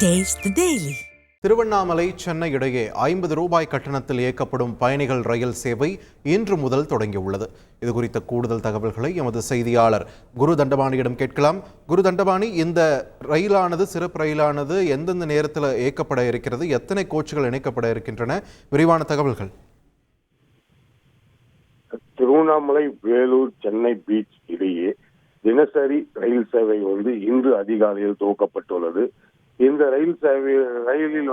Taste the Daily. Tiruvannamalai Chennai இடையே 50 ரூபாய் கட்டணத்தில் இயக்கப்படும் பயணிகள் ரயில் சேவை இன்று முதல் தொடங்கியுள்ளது. இது குறித்த கூடுதல் தகவல்களை எமது செய்தியாளர் குரு தண்டபாணியிடம் கேட்கலாம். குரு தண்டபாணி, இந்த ரயிலானது சிறப்பு ரயிலானது எந்தெந்த நேரத்தில் இயக்கப்பட இருக்கிறது, எத்தனை கோச்சுகள் இணைக்கப்பட இருக்கின்றன, விரிவான தகவல்கள். திருவண்ணாமலை, வேலூர், சென்னை பீச் இடையே தினசரி ரயில் சேவை இன்று அதிகாலையில் துவக்கப்பட்டுள்ளது. இந்த ரயிலில்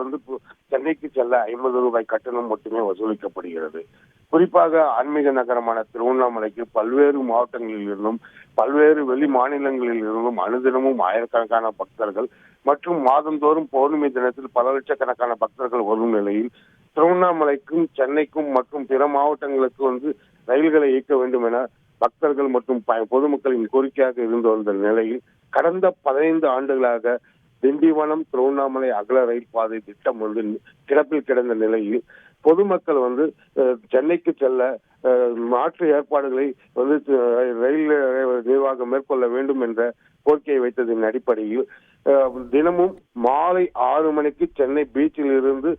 சென்னைக்கு செல்ல 50 ரூபாய் கட்டணம் மட்டுமே வசூலிக்கப்படுகிறது. குறிப்பாக ஆன்மீக நகரமான திருவண்ணாமலைக்கு பல்வேறு மாவட்டங்களில் இருந்தும் பல்வேறு வெளி மாநிலங்களில் இருந்தும் அனுதினமும் ஆயிரக்கணக்கான பக்தர்கள் மற்றும் மாதந்தோறும் பௌர்ணமி தினத்தில் பல லட்சக்கணக்கான பக்தர்கள் வரும் நிலையில் திருவண்ணாமலைக்கும் சென்னைக்கும் மற்றும் பிற மாவட்டங்களுக்கு ரயில்களை இயக்க வேண்டும் என பக்தர்கள் மற்றும் பொதுமக்களின் கோரிக்கையாக இருந்து வந்த நிலையில் கடந்த 15 ஆண்டுகளாக திண்டிவனம் திருவண்ணாமலை அகல ரயில் பாதை திட்டம் கிடப்பில் கிடந்த நிலையில் பொதுமக்கள் சென்னைக்கு செல்ல மாற்று ஏற்பாடுகளை ரயில் நிர்வாகம் மேற்கொள்ள வேண்டும் என்ற கோரிக்கையை வைத்ததின் அடிப்படையில் தினமும் மாலை 6 மணிக்கு சென்னை பீச்சில் இருந்து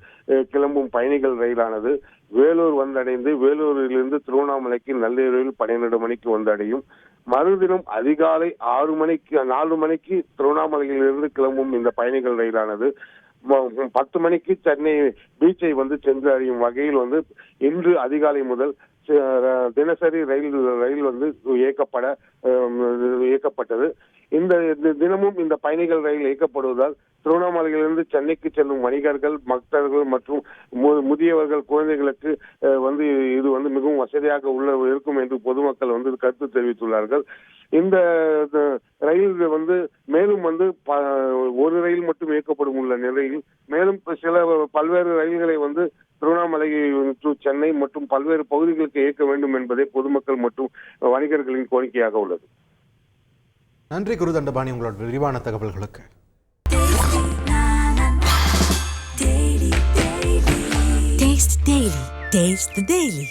கிளம்பும் பயணிகள் ரயிலானது வேலூர் வந்தடைந்து வேலூரிலிருந்து திருவண்ணாமலைக்கு நள்ளிரவில் 12 மணிக்கு வந்தடையும். மறுதினம் அதிகாலை 4 மணிக்கு திருவண்ணாமலையிலிருந்து கிளம்பும் இந்த பயணிகள் ரயிலானது 10 மணிக்கு சென்னை பீச்சை சென்று அடையும் வகையில் இன்று அதிகாலை முதல் தினசரி ரயில் இயக்கப்பட்டது. இந்த தினமும் இந்த பயணிகள் ரயில் இயக்கப்படுவதால் திருவண்ணாமலையிலிருந்து சென்னைக்கு செல்லும் வணிகர்கள், பக்தர்கள் மற்றும் முதியவர்கள், குழந்தைகளுக்கு இது மிகவும் வசதியாக இருக்கும் என்று பொதுமக்கள் கருத்து தெரிவித்துள்ளார்கள். இந்த ரயில் மேலும் ஒரு ரயில் மட்டும் இயக்கப்படும் உள்ள நிலையில் மேலும் பல்வேறு ரயில்களை திருவண்ணாமலை டு சென்னை மற்றும் பல்வேறு பகுதிகளுக்கு இயக்க வேண்டும் என்பதே பொதுமக்கள் மற்றும் வணிகர்களின் கோரிக்கையாக உள்ளது. நன்றி குரு தண்டபாணி, உங்களோட விரிவான தகவல்களுக்கு. Taste the Daily.